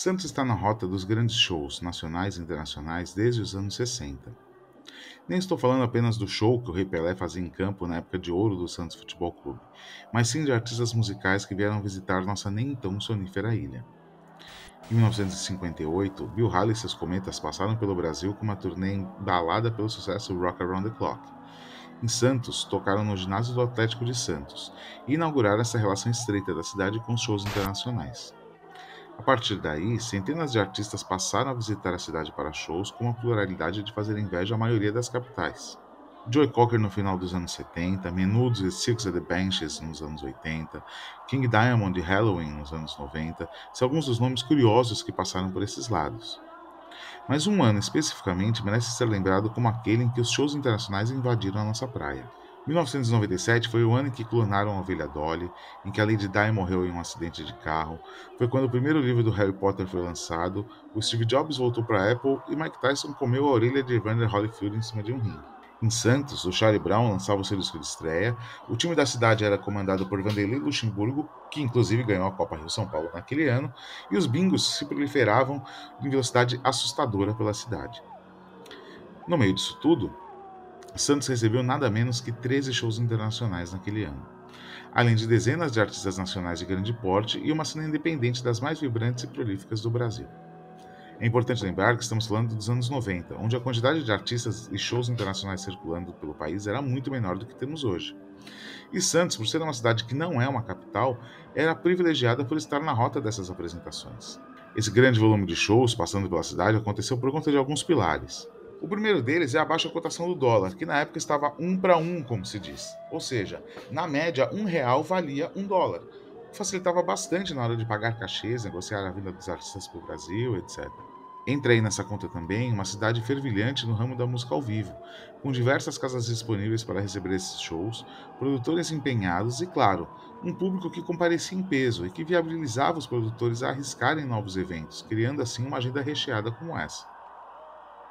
Santos está na rota dos grandes shows nacionais e internacionais desde os anos 60. Nem estou falando apenas do show que o Rei Pelé fazia em campo na época de ouro do Santos Futebol Clube, mas sim de artistas musicais que vieram visitar nossa nem tão sonífera ilha. Em 1958, Bill Haley e seus Cometas passaram pelo Brasil com uma turnê embalada pelo sucesso Rock Around the Clock. Em Santos, tocaram no ginásio do Atlético de Santos e inauguraram essa relação estreita da cidade com shows internacionais. A partir daí, centenas de artistas passaram a visitar a cidade para shows com a pluralidade de fazer inveja à maioria das capitais. Joe Cocker no final dos anos 70, Menudos e Silks and the Benches nos anos 80, King Diamond e Halloween nos anos 90 são alguns dos nomes curiosos que passaram por esses lados. Mas um ano especificamente merece ser lembrado como aquele em que os shows internacionais invadiram a nossa praia. 1997 foi o ano em que clonaram a ovelha Dolly, em que a Lady Di morreu em um acidente de carro, foi quando o primeiro livro do Harry Potter foi lançado, o Steve Jobs voltou para a Apple e Mike Tyson comeu a orelha de Evander Holyfield em cima de um ringue. Em Santos, o Charlie Brown lançava o seu disco de estreia, o time da cidade era comandado por Vanderlei Luxemburgo, que inclusive ganhou a Copa Rio-São Paulo naquele ano, e os bingos se proliferavam em velocidade assustadora pela cidade. No meio disso tudo, Santos recebeu nada menos que 13 shows internacionais naquele ano, além de dezenas de artistas nacionais de grande porte e uma cena independente das mais vibrantes e prolíficas do Brasil. É importante lembrar que estamos falando dos anos 90, onde a quantidade de artistas e shows internacionais circulando pelo país era muito menor do que temos hoje. E Santos, por ser uma cidade que não é uma capital, era privilegiada por estar na rota dessas apresentações. Esse grande volume de shows passando pela cidade aconteceu por conta de alguns pilares. O primeiro deles é a baixa cotação do dólar, que na época estava 1 para 1, como se diz. Ou seja, na média, R$ 1 valia US$ 1, o que facilitava bastante na hora de pagar cachês, negociar a vinda dos artistas para o Brasil, etc. Entra aí nessa conta também uma cidade fervilhante no ramo da música ao vivo, com diversas casas disponíveis para receber esses shows, produtores empenhados e, claro, um público que comparecia em peso e que viabilizava os produtores a arriscarem novos eventos, criando assim uma agenda recheada como essa.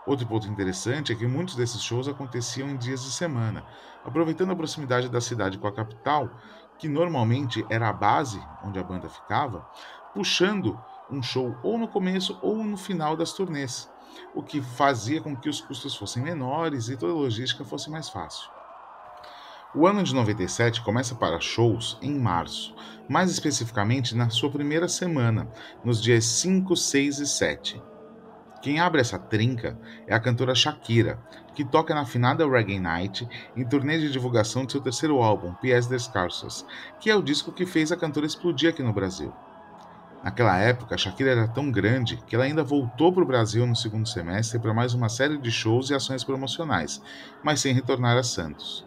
Outro ponto interessante é que muitos desses shows aconteciam em dias de semana, aproveitando a proximidade da cidade com a capital, que normalmente era a base onde a banda ficava, puxando um show ou no começo ou no final das turnês, o que fazia com que os custos fossem menores e toda a logística fosse mais fácil. O ano de 97 começa para shows em março, mais especificamente na sua primeira semana, nos dias 5, 6 e 7. Quem abre essa trinca é a cantora Shakira, que toca na finada Reggae Night em turnê de divulgação de seu terceiro álbum, Pies Descalços, que é o disco que fez a cantora explodir aqui no Brasil. Naquela época, Shakira era tão grande que ela ainda voltou para o Brasil no segundo semestre para mais uma série de shows e ações promocionais, mas sem retornar a Santos.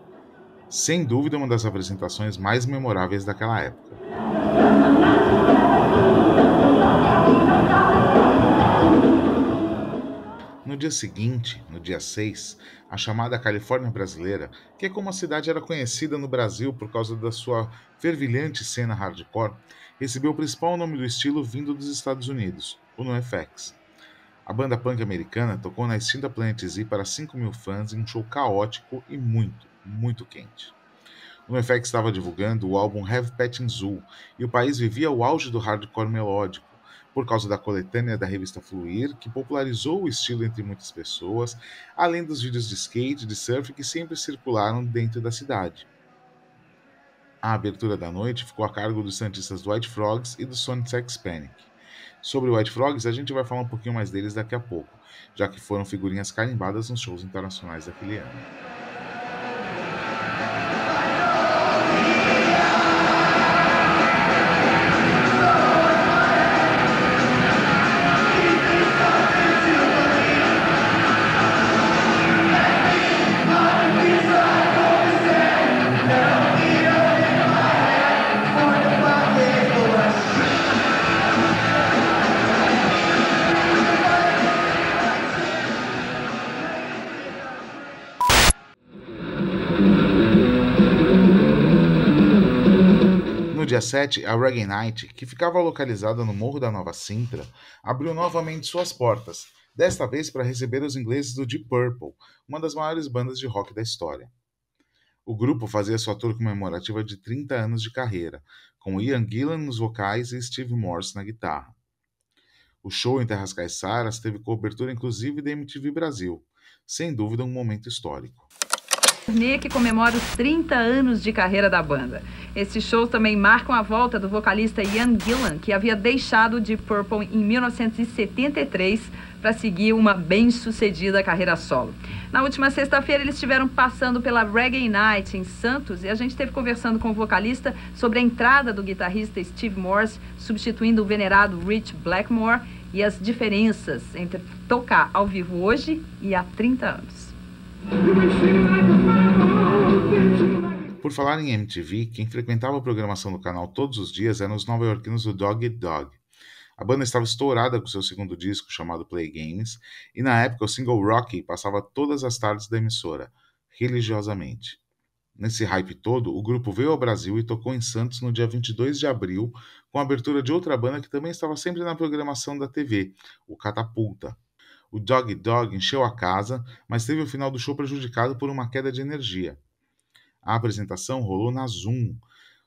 Sem dúvida, uma das apresentações mais memoráveis daquela época. No dia seguinte, no dia 6, a chamada Califórnia Brasileira, que é como a cidade era conhecida no Brasil por causa da sua fervilhante cena hardcore, recebeu o principal nome do estilo vindo dos Estados Unidos, o NoFX. A banda punk americana tocou na extinta Planet Z para 5 mil fãs em um show caótico e muito, muito quente. O NoFX estava divulgando o álbum Heavy Petting Zoo e o país vivia o auge do hardcore melódico, por causa da coletânea da revista Fluir, que popularizou o estilo entre muitas pessoas, além dos vídeos de skate e de surf que sempre circularam dentro da cidade. A abertura da noite ficou a cargo dos santistas do White Frogs e do Sonic Sex Panic. Sobre o White Frogs, a gente vai falar um pouquinho mais deles daqui a pouco, já que foram figurinhas carimbadas nos shows internacionais daquele ano. No dia 7, a Reggae Night, que ficava localizada no Morro da Nova Sintra, abriu novamente suas portas, desta vez para receber os ingleses do Deep Purple, uma das maiores bandas de rock da história. O grupo fazia sua tour comemorativa de 30 anos de carreira, com Ian Gillan nos vocais e Steve Morse na guitarra. O show em Terras Caiçaras teve cobertura inclusive da MTV Brasil. Sem dúvida, um momento histórico. Turnê que comemora os 30 anos de carreira da banda. Esses shows também marcam a volta do vocalista Ian Gillan, que havia deixado Deep Purple em 1973 para seguir uma bem-sucedida carreira solo. Na última sexta-feira, eles estiveram passando pela Reggae Night em Santos e a gente esteve conversando com o vocalista sobre a entrada do guitarrista Steve Morse, substituindo o venerado Rich Blackmore, e as diferenças entre tocar ao vivo hoje e há 30 anos. Por falar em MTV, quem frequentava a programação do canal todos os dias eram os nova-iorquinos do Dog Eat Dog. A banda estava estourada com seu segundo disco, chamado Play Games, e na época o single Rocky passava todas as tardes da emissora, religiosamente. Nesse hype todo, o grupo veio ao Brasil e tocou em Santos no dia 22 de abril, com a abertura de outra banda que também estava sempre na programação da TV, o Catapulta. O Dog Eat Dog encheu a casa, mas teve o final do show prejudicado por uma queda de energia. A apresentação rolou na Zoom,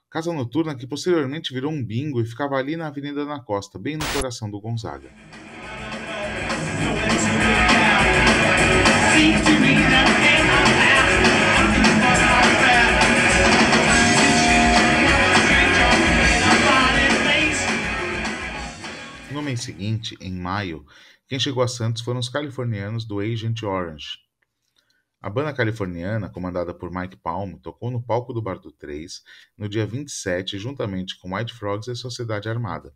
casa noturna que posteriormente virou um bingo e ficava ali na Avenida da Costa, bem no coração do Gonzaga. No mês seguinte, em maio, quem chegou a Santos foram os californianos do Agent Orange. A banda californiana, comandada por Mike Palm, tocou no palco do Bar do 3 no dia 27, juntamente com White Frogs e a Sociedade Armada.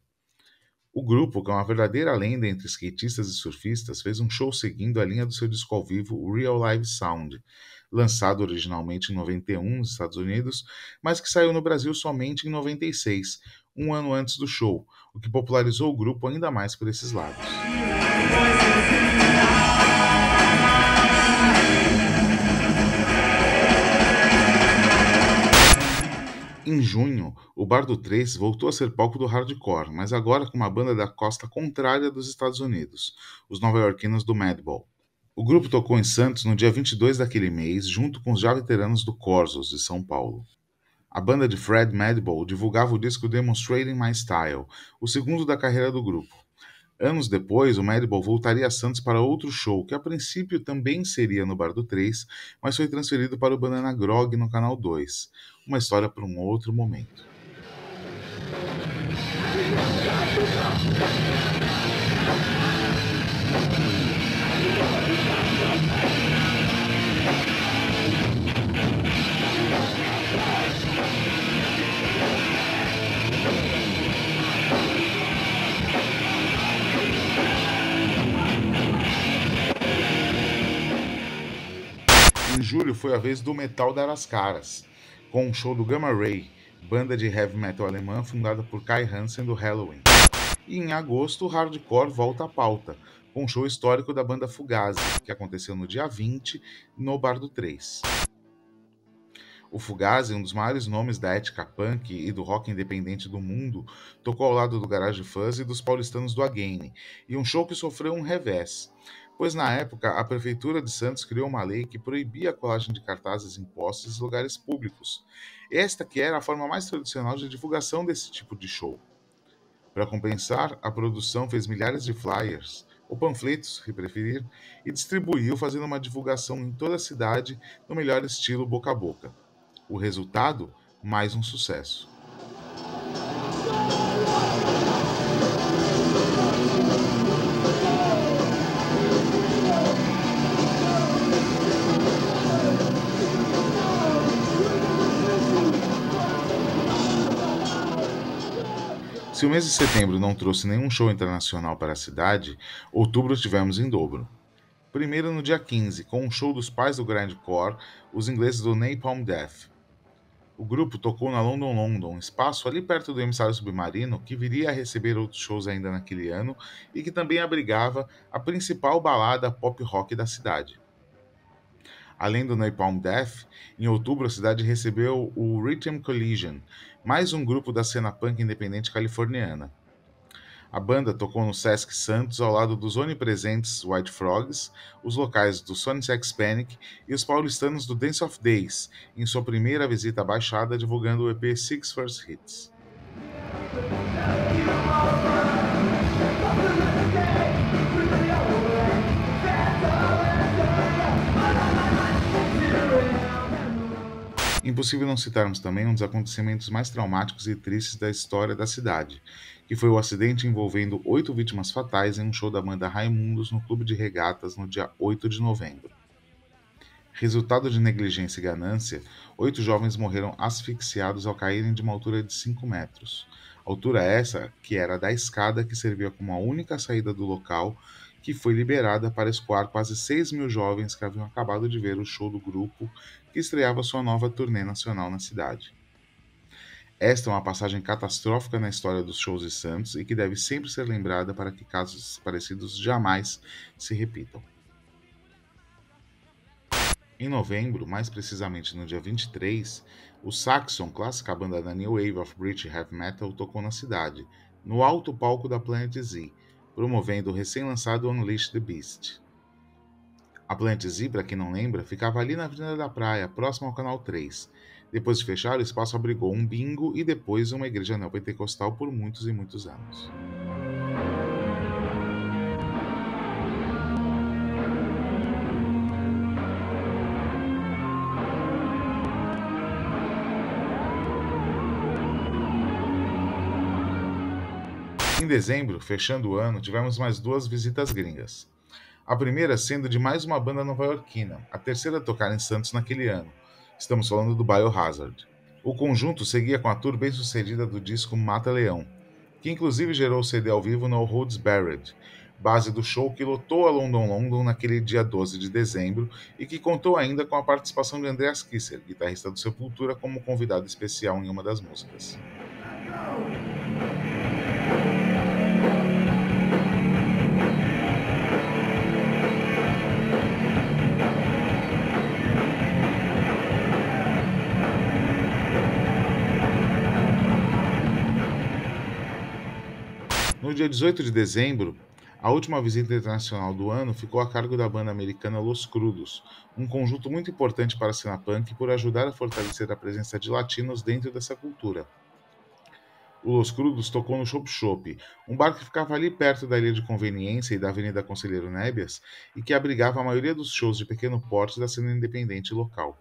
O grupo, que é uma verdadeira lenda entre skatistas e surfistas, fez um show seguindo a linha do seu disco ao vivo Real Live Sound, lançado originalmente em 91 nos Estados Unidos, mas que saiu no Brasil somente em 96, um ano antes do show, o que popularizou o grupo ainda mais por esses lados. Em junho, o Bar do 3 voltou a ser palco do hardcore, mas agora com uma banda da costa contrária dos Estados Unidos, os nova-iorquinos do Madball. O grupo tocou em Santos no dia 22 daquele mês, junto com os já veteranos do Corsos, de São Paulo. A banda de Fred Madball divulgava o disco Demonstrating My Style, o segundo da carreira do grupo. Anos depois, o Madball voltaria a Santos para outro show, que a princípio também seria no Bar do 3, mas foi transferido para o Banana Grog no Canal 2. Uma história para um outro momento. Em julho foi a vez do Metal dar as caras, com um show do Gamma Ray, banda de heavy metal alemã fundada por Kai Hansen do Halloween. E em agosto o hardcore volta à pauta, com um show histórico da banda Fugazi, que aconteceu no dia 20 no Bar do 3. O Fugazi, um dos maiores nomes da ética punk e do rock independente do mundo, tocou ao lado do Garage Fuzz e dos paulistanos do Again, e um show que sofreu um revés, pois na época a Prefeitura de Santos criou uma lei que proibia a colagem de cartazes em postes e lugares públicos, esta que era a forma mais tradicional de divulgação desse tipo de show. Para compensar, a produção fez milhares de flyers, ou panfletos, se preferir, e distribuiu fazendo uma divulgação em toda a cidade no melhor estilo boca a boca. O resultado? Mais um sucesso. Se o mês de setembro não trouxe nenhum show internacional para a cidade, outubro tivemos em dobro. Primeiro no dia 15, com um show dos pais do grindcore, os ingleses do Napalm Death. O grupo tocou na London London, espaço ali perto do emissário submarino, que viria a receber outros shows ainda naquele ano e que também abrigava a principal balada pop rock da cidade. Além do Napalm Death, em outubro a cidade recebeu o Rhythm Collision, mais um grupo da cena punk independente californiana. A banda tocou no Sesc Santos ao lado dos onipresentes White Frogs, os locais do Sony Sex Panic e os paulistanos do Dance of Days, em sua primeira visita à Baixada divulgando o EP Six First Hits. impossível não citarmos também um dos acontecimentos mais traumáticos e tristes da história da cidade, que foi o acidente envolvendo 8 vítimas fatais em um show da banda Raimundos no Clube de Regatas no dia 8 de novembro. Resultado de negligência e ganância, 8 jovens morreram asfixiados ao caírem de uma altura de 5 metros. Altura essa que era da escada que servia como a única saída do local, que foi liberada para escoar quase 6.000 jovens que haviam acabado de ver o show do grupo que estreava sua nova turnê nacional na cidade. Esta é uma passagem catastrófica na história dos shows de Santos e que deve sempre ser lembrada para que casos parecidos jamais se repitam. Em novembro, mais precisamente no dia 23, o Saxon, clássica banda da New Wave of British Heavy Metal, tocou na cidade, no alto palco da Planet Z, promovendo o recém-lançado Unleash the Beast. A Planet Z, para quem não lembra, ficava ali na Avenida da Praia, próximo ao Canal 3. Depois de fechar, o espaço abrigou um bingo e depois uma igreja neopentecostal por muitos e muitos anos. Em dezembro, fechando o ano, tivemos mais 2 visitas gringas. A primeira sendo de mais uma banda nova-iorquina, a terceira a tocar em Santos naquele ano. Estamos falando do Biohazard. O conjunto seguia com a tour bem-sucedida do disco Mata Leão, que inclusive gerou o CD ao vivo no Holds Barred, base do show que lotou a London naquele dia 12 de dezembro e que contou ainda com a participação de Andreas Kisser, guitarrista do Sepultura, como convidado especial em uma das músicas. No dia 18 de dezembro, a última visita internacional do ano ficou a cargo da banda americana Los Crudos, um conjunto muito importante para a cena punk por ajudar a fortalecer a presença de latinos dentro dessa cultura. O Los Crudos tocou no Chop Chop, um bar que ficava ali perto da Ilha de Conveniência e da Avenida Conselheiro Nébias e que abrigava a maioria dos shows de pequeno porte da cena independente local.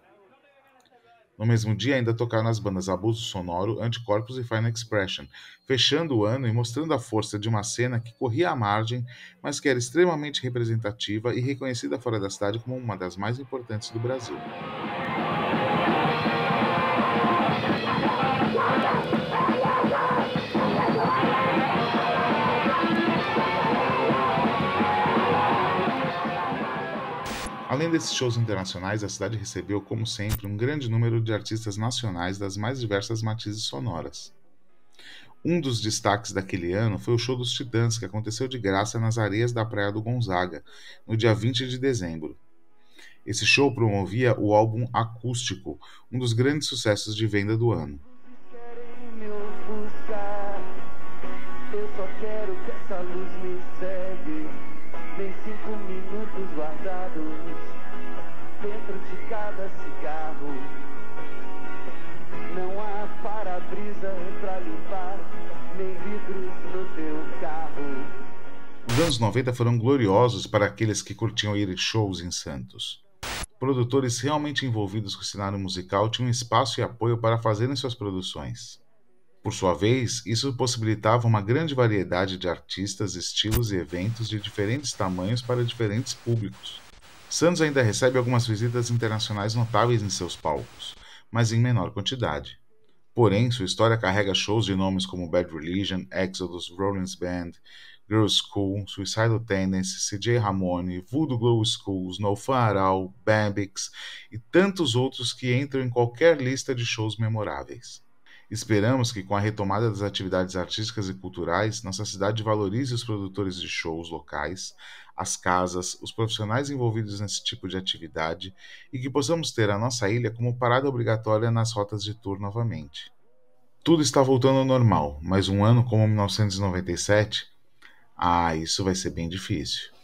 No mesmo dia, ainda tocaram nas bandas Abuso Sonoro, Anticorpos e Final Expression, fechando o ano e mostrando a força de uma cena que corria à margem, mas que era extremamente representativa e reconhecida fora da cidade como uma das mais importantes do Brasil. Além desses shows internacionais, a cidade recebeu, como sempre, um grande número de artistas nacionais das mais diversas matizes sonoras. Um dos destaques daquele ano foi o show dos Titãs, que aconteceu de graça nas areias da Praia do Gonzaga, no dia 20 de dezembro. Esse show promovia o álbum Acústico, um dos grandes sucessos de venda do ano. Eu só quero que essa luz me segue. Nem 5 minutos guardados dentro de cada cigarro. Não há para-brisa pra limpar, nem vidros no teu carro. Os anos 90 foram gloriosos para aqueles que curtiam ir em shows em Santos. Produtores realmente envolvidos com o cenário musical tinham espaço e apoio para fazerem suas produções. Por sua vez, isso possibilitava uma grande variedade de artistas, estilos e eventos de diferentes tamanhos para diferentes públicos. Santos ainda recebe algumas visitas internacionais notáveis em seus palcos, mas em menor quantidade. Porém, sua história carrega shows de nomes como Bad Religion, Exodus, Rollins Band, Girls School, Suicidal Tendencies, CJ Ramone, Voodoo Glow Schools, No Fun At All, Bambix e tantos outros que entram em qualquer lista de shows memoráveis. Esperamos que, com a retomada das atividades artísticas e culturais, nossa cidade valorize os produtores de shows locais, as casas, os profissionais envolvidos nesse tipo de atividade e que possamos ter a nossa ilha como parada obrigatória nas rotas de tour novamente. Tudo está voltando ao normal, mas um ano como 1997, isso vai ser bem difícil.